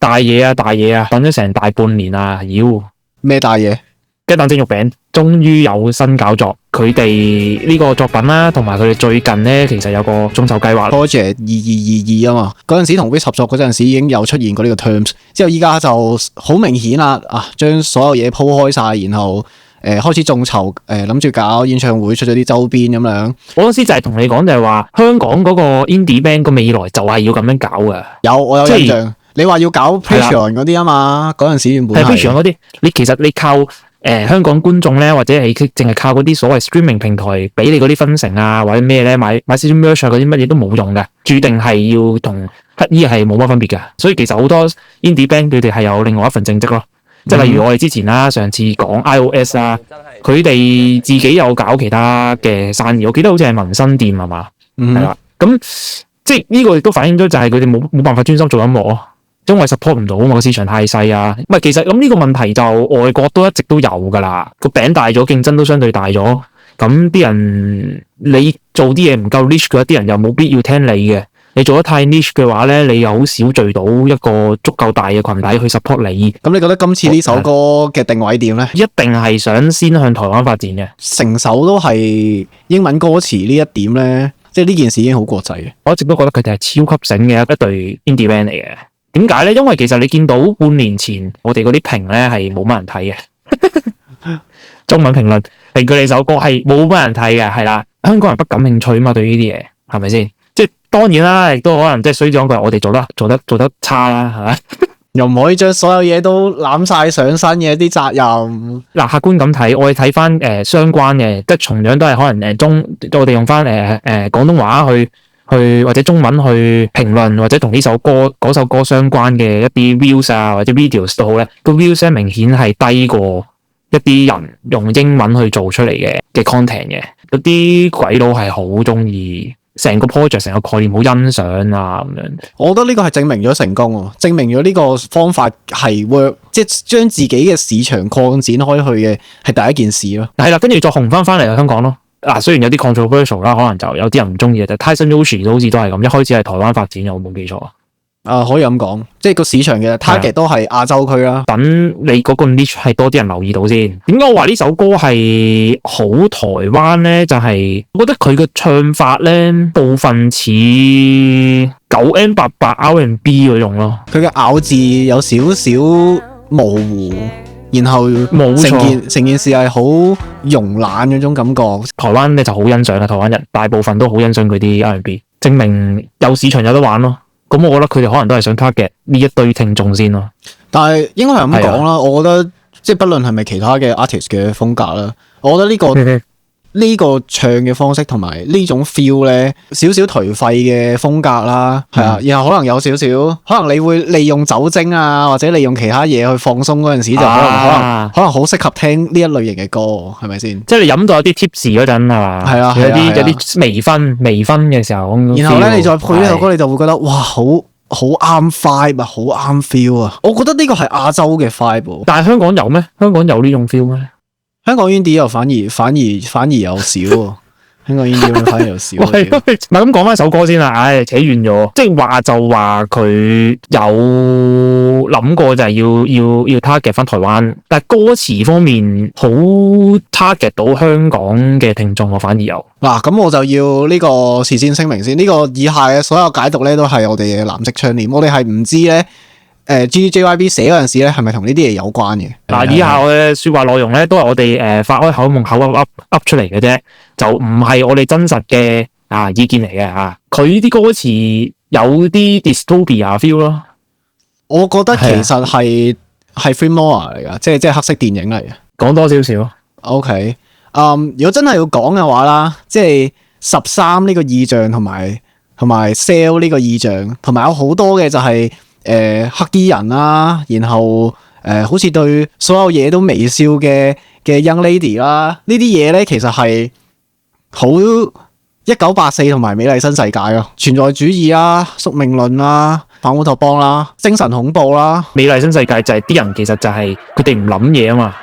大嘢啊，等咗成大半年啊，妖咩大嘢？雞蛋蒸肉餅終於有新搞作，佢哋呢個作品啦，同埋佢哋最近咧，其實有個眾籌計劃 Project 2222啊嘛，嗰陣時同 Wish 合作嗰陣時已經有出現過呢個 terms， 之後依家就好明顯啦，將所有嘢鋪開晒，然後開始眾籌，諗住搞演唱會，出咗啲周邊咁樣。我嗰時就係同你講就係話，香港嗰個 indie band 個未來就係要咁樣搞嘅。我有印象，你話要搞 Patreon 嗰啲啊嘛，嗰陣時原本係 Patreon 嗰啲，其實你靠香港觀眾咧，或者係淨係靠嗰啲所謂 streaming 平台俾你嗰啲分成啊，或者咩咧，買少少 merch 嗰啲乜嘢都冇用嘅，注定係要同乞衣係冇乜分別嘅。所以其實好多 indie band 佢哋係有另外一份正職咯，即係例如我哋之前啦，上次講 iOS 啦，佢哋自己有搞其他嘅生意，我記得好似係紋身店係嘛，係啦，咁即係呢個亦都反映咗就係佢哋冇辦法專心做音樂咯。因為 support 唔到啊嘛，個市場太細啊。唔係，其實咁呢個問題就外國都一直都有噶啦。個餅大咗，競爭都相對大咗。咁啲人你做啲嘢唔夠 niche 嘅，啲人又冇必要聽你嘅。你做得太 niche 嘅話咧，你又好少聚到一個足夠大嘅群體去 support 你。咁你覺得今次呢首歌嘅定位點咧？一定係想先向台灣發展嘅。成首都係英文歌詞呢一點咧，即係呢件事已經好國際嘅。我一直都覺得佢哋係超級醒嘅一隊 indie band 嚟嘅。點解咧？因為其實你見到半年前我哋嗰啲評咧係冇乜人睇嘅，中文評論評佢哋首歌係冇乜人睇嘅，係啦，香港人不感興趣啊嘛，對呢啲嘢係咪先？即係當然啦，亦都可能即係衰咗句，我哋做得差啦，係咪？又唔可以將所有嘢都攬晒上身嘅啲責任。嗱，客觀咁睇，我哋睇翻相關嘅，即係同樣都係可能我哋用翻廣東話去或者中文去評論，或者同呢首歌嗰首歌相關嘅一啲 views 啊或者 videos 都好咧，個 views 咧明顯係低過一啲人用英文去做出嚟嘅 content 嘅。嗰啲鬼佬係好中意成個 project 成個概念，好欣賞啊咁樣。我覺得呢個係證明咗成功喎，證明咗呢個方法係 work，即係將自己嘅市場擴展開去嘅係第一件事咯。係啦，跟住再紅翻嚟香港咯。雖然有啲 controversial 啦，可能就有啲人唔中意嘅，但 Tyson Yoshi 都好似都係咁，一開始係台灣發展嘅，我冇記錯啊。可以咁講，即係個市場嘅 target 都係亞洲區啦。等你嗰個 niche 係多啲人留意到先。點解我話呢首歌係好台灣咧？就係我覺得佢嘅唱法咧，部分似 9M88 R&B 嗰種咯。佢嘅咬字有少少模糊。然後成件事係好慵懶嗰種感覺。台灣咧就好欣賞啦，台灣人大部分都好欣賞佢啲 R&B， 證明有市場有得玩咯。咁我覺得佢哋可能都係想 target 呢一堆聽眾先咯。但係應該係咁講啦，我覺得即係不論係咪其他嘅 artist 嘅風格啦，我覺得呢個唱嘅方式同埋呢種 feel 咧，少少頹廢嘅風格啦，係啊，然後可能有少少，可能你會利用酒精啊，或者利用其他嘢去放鬆嗰陣時，就可能好適合聽呢一類型嘅歌，係咪先？即係你飲到有啲 tips 嗰陣係嘛？係啊，有啲微醺嘅時候，然後咧你再配呢首歌，你就會覺得哇，好啱 vibe 啊，好啱 feel 啊！我覺得呢個係亞洲嘅 vibe，但係香港有咩？香港有呢種 feel 咩？香港 indie 又反而有少喎，香港 indie 反而有少。唔係咁講翻首歌先啦，扯遠咗，即係話就話佢有諗過就係要 target 翻台灣，但係歌詞方面好 target 到香港嘅聽眾，我反而有。嗱，咁我就要呢個事先聲明先，呢個以下嘅所有解讀咧都係我哋嘅藍色窗簾，我哋係唔知咧。GJYB 寫嗰陣時咧，係咪同呢啲嘢有關嘅？嗱，以下我嘅説話內容咧，都係我哋發開口夢口噏出嚟嘅啫，就唔係我哋真實嘅意見嚟嘅嚇。佢啲歌詞有啲 dystopia feel 咯，我覺得其實係 film noir 嚟㗎，即係黑色電影嚟嘅。講多少少 OK，如果真係要講嘅話啦，即係13呢個意象同埋 Cell 呢個意象，同埋有好多嘅就係。黑衣人啦，然後好似對所有嘢都微笑嘅 young lady 啦，呢啲嘢咧其實係好1984同埋美麗新世界咯，存在主義啦、宿命論啦、反烏托邦啦、精神恐怖啦。美麗新世界就係啲人其實就係佢哋唔諗嘢啊嘛，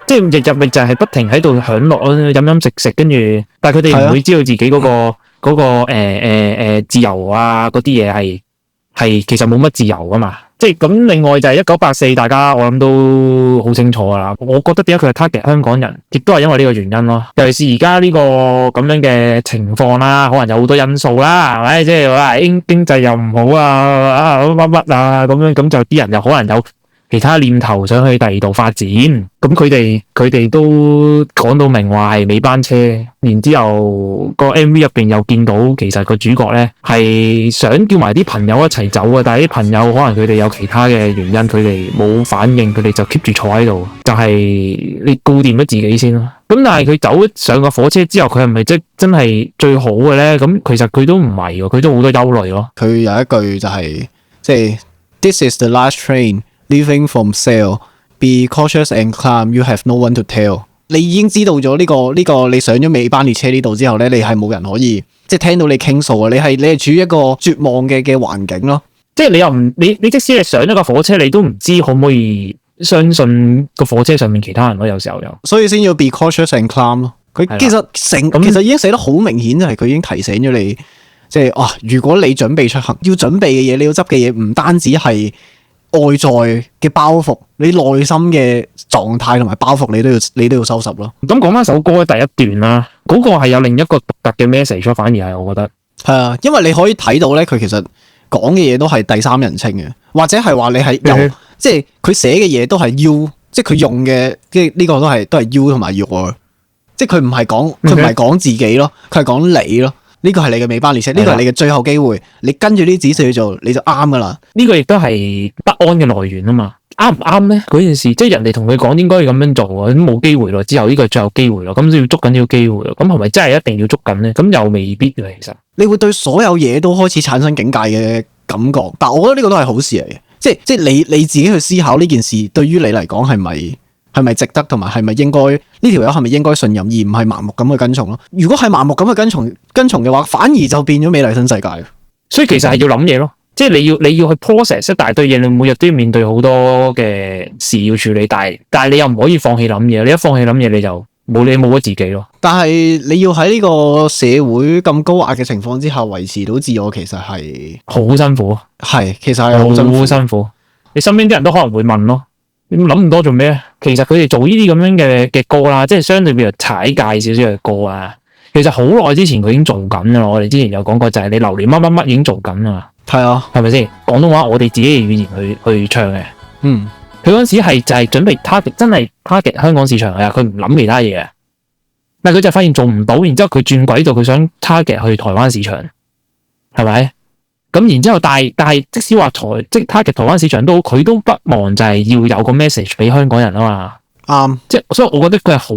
即係日日咪就係不停喺度享樂咯，飲食，跟住但係佢哋唔會知道自己嗰個自由啊嗰啲嘢係其實冇乜自由噶嘛，即係咁，另外就係1984，大家我諗都好清楚噶啦。我覺得點解佢係 target 香港人，亦都係因為呢個原因咯。尤其是而家呢個咁樣嘅情況啦，可能有好多因素啦，係咪？即係話經濟又唔好啊，乜乜啊咁樣，咁就啲人又可能有其他念頭想去第二度發展。咁佢哋都講到明話係尾班車，然之後個 MV 入邊又見到其實個主角咧係想叫埋啲朋友一齊走啊，但係啲朋友可能佢哋有其他嘅原因，佢哋冇反應，佢哋就 keep 住坐喺度，就係你顧掂咗自己先咯。咁但係佢走上個火車之後，佢係咪真係最好嘅咧？咁其實佢都唔係喎，佢都好多憂慮咯。佢有一句就係即係 This is the last train leaving from Sale. Be cautious and calm. You have no one to tell. 你已經知道咗呢個你上咗尾班列車呢度之後咧，你係冇人可以即係聽到你傾訴啊！你係處於一個絕望嘅環境咯。即係你又唔你即使你上咗個火車，你都唔知可唔可以相信個火車上面其他人咯。有時候又所以先要 be cautious and calm 咯。佢其實已經寫得好明顯，就係佢已經提醒咗你，即係如果你準備出行，要準備嘅嘢，你要執嘅嘢，唔單止係外在嘅包袱，你內心嘅狀態同埋包袱，你都要收拾咯。咁講翻首歌嘅第一段啦，嗰個係有另一個獨特嘅 message， 反而係我覺得係啊，因為你可以睇到咧，佢其實講嘅嘢都係第三人稱嘅，或者係話你係由即係佢寫嘅嘢都係 you， 即係佢用嘅即係呢個都係 you 同埋 your， 即係佢唔係講自己咯，佢係講你咯。呢個係你嘅尾班列車，呢個係你嘅最後機會，你跟住啲指示去做，你就啱噶啦。呢個亦都係不安嘅來源啊嘛。啱唔啱咧？嗰件事即係人哋同佢講應該要咁樣做啊，咁冇機會咯。之後呢個係最後機會咯，咁就要捉緊呢個機會咯。咁係咪真係一定要捉緊咧？咁又未必嘅其實。你會對所有嘢都開始產生警戒嘅感覺，但係我覺得呢個都係好事嚟嘅，即係你自己去思考呢件事對於你嚟講係咪值得，同埋係咪應該呢條友係咪應該信任，而唔係盲目咁去跟從咯？如果係盲目咁去跟從嘅話，反而就變咗美麗新世界。所以其實係要諗嘢咯，即係你要去 process 一大堆嘢，你每日都要面對好多嘅事要處理，但係你又唔可以放棄諗嘢，你一放棄諗嘢你就冇咗自己咯。但係你要喺呢個社會咁高壓嘅情況之下維持到自我，其實係好辛苦。係，其實係好辛苦。你身邊啲人都可能會問咯。你諗咁多做咩？其實佢哋做呢啲咁樣嘅歌啦，即係相對比較踩界少少嘅歌啊。其實好耐之前佢已經做緊噶啦。我哋之前有講過，就係你榴蓮乜乜乜已經做緊啦。係啊，係咪先？廣東話我哋自己嘅語言去唱嘅。嗯，佢嗰陣時係就係準備 target 真係 target 香港市場嘅，佢唔諗其他嘢嘅。但係佢就發現做唔到，然之後佢轉軌道，佢想 target 去台灣市場，係咪？咁然之後，但係即使話即 target 台灣市場都，佢都不忘就係要有個 message 俾香港人啊嘛。啱，即係所以我覺得佢係好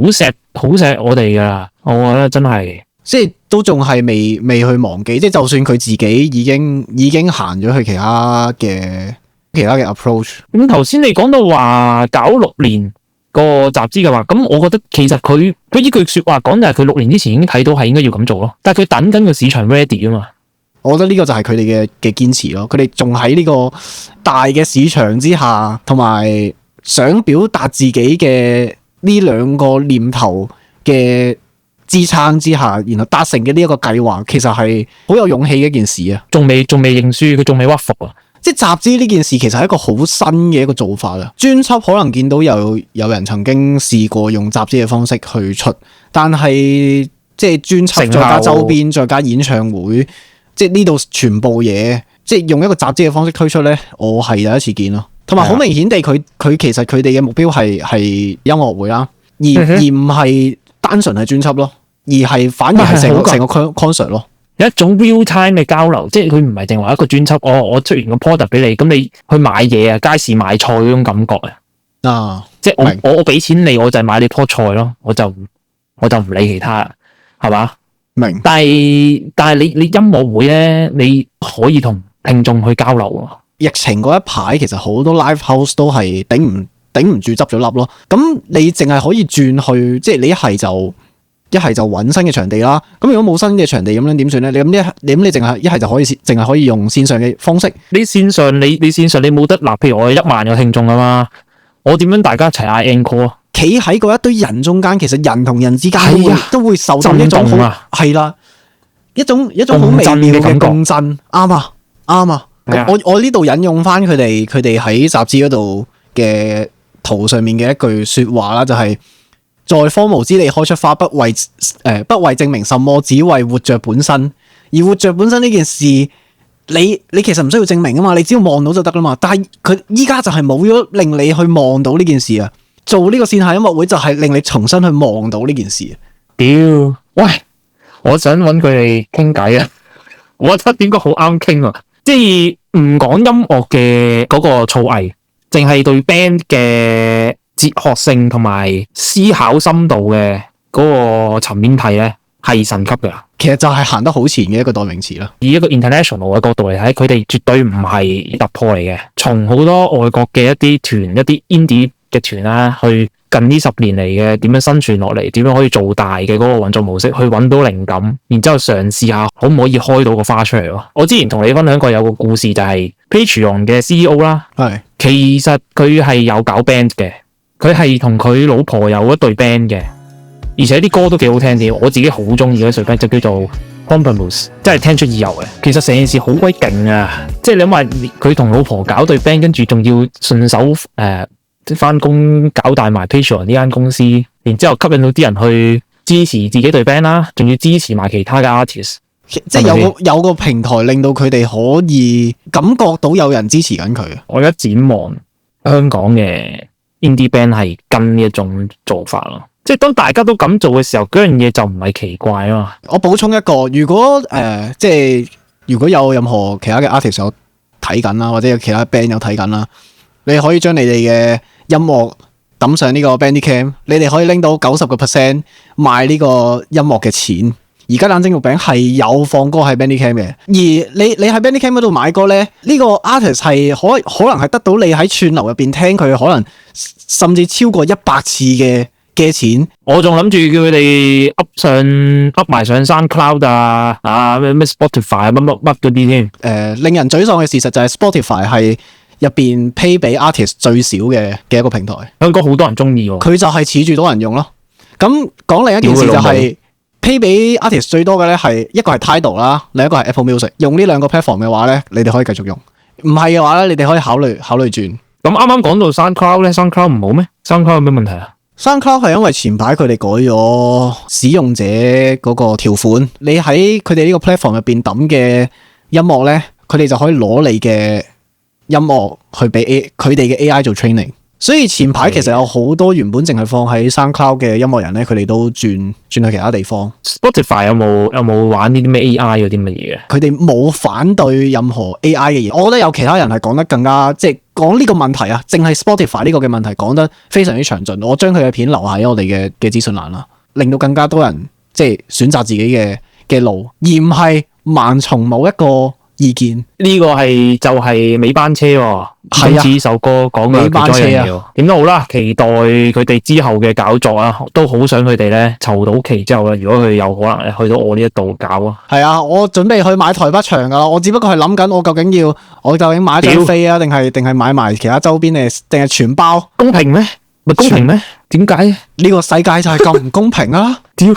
錫我哋噶啦。我覺得真係，即係都仲係未去忘記。即係就算佢自己已經行咗去其他嘅 approach。咁頭先你講到話搞6年個集資嘅話，咁我覺得其實佢呢句說話講就係佢6年之前已經睇到係應該要咁做咯。但係佢等緊個市場 ready 啊嘛。我覺得呢個就係佢哋嘅堅持咯，佢哋仲喺呢個大嘅市場之下，同埋想表達自己嘅呢兩個念頭嘅支撐之下，然後達成嘅呢一個計劃，其實係好有勇氣嘅一件事啊！仲未認輸，佢仲未屈服啊！即係集資呢件事其實係一個好新嘅一個做法啊！專輯可能見到有人曾經試過用集資嘅方式去出，但係即係專輯再加周邊再加演唱會。即係呢度全部嘢，即係用一個集資嘅方式推出咧，我係第一次見咯。同埋好明顯地，佢其實佢哋嘅目標係音樂會啦，而唔係單純係專輯咯，而係反而係成個 concert 咯，有一種 real time 嘅交流，即係佢唔係淨係話一個專輯，我出完個 product 俾你，咁你去買嘢啊，街市買菜嗰種感覺啊，即係我俾錢你，我就係買你棵菜咯，我就唔理其他，係嘛？明，但係你音樂會咧，你可以同聽眾去交流。疫情嗰一排，其實好多 live house 都係頂唔住執咗笠咯。咁你淨係可以轉去，即係你一係就揾新嘅場地啦。咁如果冇新嘅場地咁樣點算咧？你淨係一係就淨係可以用線上嘅方式。你線上你冇得嗱，譬如我有1萬個聽眾啊嘛，我點樣大家一齊嗌 encore 啊？企喺嗰一堆人中間，其實人同人之間都會受到一種好係啦，一種好微妙嘅共振，啱啊，係啊我呢度引用翻佢哋喺雜誌嗰度嘅圖上面嘅一句說話啦，就係、在荒無之地開出花，不為證明什麼，只為活着本身。而活着本身呢件事，你其實唔需要證明啊嘛，你只要望到就得啦嘛。但係佢依家就係冇咗令你去望到呢件事啊。做呢個線下音樂會就係令你重新去望到呢件事。屌，喂，我想揾佢哋傾偈啊！我覺得應該好啱傾啊，即係唔講音樂嘅嗰個造詣，淨係對 band 嘅哲學性同埋思考深度嘅嗰個層面睇咧，係神級噶。其實就係行得好前嘅一個代名詞啦。以一個 international 嘅角度嚟睇，佢哋絕對唔係突破嚟嘅。從好多外國嘅一啲團、一啲 indie 嘅團啦，去近呢10年嚟嘅點樣生存落嚟，點樣可以做大嘅嗰個運作模式，去揾到靈感，然之後嘗試下可唔可以開到個花出嚟咯。我之前同你分享過有個故事，就係 Patreon 嘅 CEO 啦，係其實佢係有搞 band 嘅，佢係同佢老婆有一隊 band 嘅，而且啲歌都幾好聽啲，我自己好中意嗰隊 band 就叫做 Pomplamoose， 真係聽出耳油嘅。其實成件事好鬼勁啊！即係你諗下，佢同老婆搞隊 band，跟住仲要順手即係翻工搞大埋 Patreon 呢間公司，然之後吸引到啲人去支持自己隊 band 啦，仲要支持埋其他嘅 artist，即係有個平台令到佢哋可以感覺到有人支持緊佢。我而家展望香港嘅 indie band 係跟呢一種做法咯，即係當大家都咁做嘅時候，嗰樣嘢就唔係奇怪啊嘛。我補充一個，如果即係如果有任何其他嘅 artist 有睇緊啦，或者有其他 band 有睇緊啦，你可以將你哋嘅音樂抌上呢個 Bandicam， 你哋可以拎到90% 賣呢個音樂嘅錢。而家冷蒸肉餅係有放歌喺 Bandicam 嘅，而你喺 Bandicam 嗰度買歌咧，呢個 artist 係可能係得到你喺串流入邊聽佢可能甚至超過100次嘅錢。我仲諗住叫佢哋 up 埋上 SoundCloud 啊咩 Spotify 乜嗰啲添。令人沮喪嘅事實就係 Spotify 係入邊 pay 俾 artist 最少嘅一個平台。香港好多人中意喎，佢就係恃住多人用咯。咁講另一件事就係 pay 俾 artist 最多嘅咧，係一個係 Tidal 啦，另一個係 Apple Music。用呢兩個 platform 嘅話咧，你哋可以繼續用。唔係嘅話咧，你哋可以考慮轉。咁啱啱講到 SoundCloud 咧，SoundCloud 唔好咩？SoundCloud 有咩問題啊？SoundCloud 係因為前排佢哋改咗使用者嗰個條款，你喺佢哋呢個 platform 入邊抌嘅音樂咧，佢哋就可以攞你嘅音樂去俾佢哋嘅 AI 做 training。所以前排其實有好多原本淨係放喺 SoundCloud 嘅音樂人咧，佢哋都轉去其他地方。Spotify 有冇玩呢啲咩 AI 嗰啲乜嘢嘅？佢哋冇反對任何 AI 嘅嘢。我覺得有其他人係講得更加即係講呢個問題啊，淨係 Spotify 呢個嘅問題講得非常之詳盡。我將佢嘅片留喺我哋嘅資訊欄啦，令到更加多人即係選擇自己嘅路，而唔係盲從某一個意見。呢個就係尾班車喎，係啊，呢首歌講嘅尾班車啊。點都好啦，期待佢哋之後嘅搞作啊，都好想佢哋咧籌到期之後咧，如果佢有可能去到我呢一度搞啊。係啊，我準備去買台北場噶啦，我只不過係諗緊我究竟買一張飛啊，定係買埋其他周邊定係全包？公平咩？咪公平咩？點解？呢個世界就係咁唔公平啊！屌！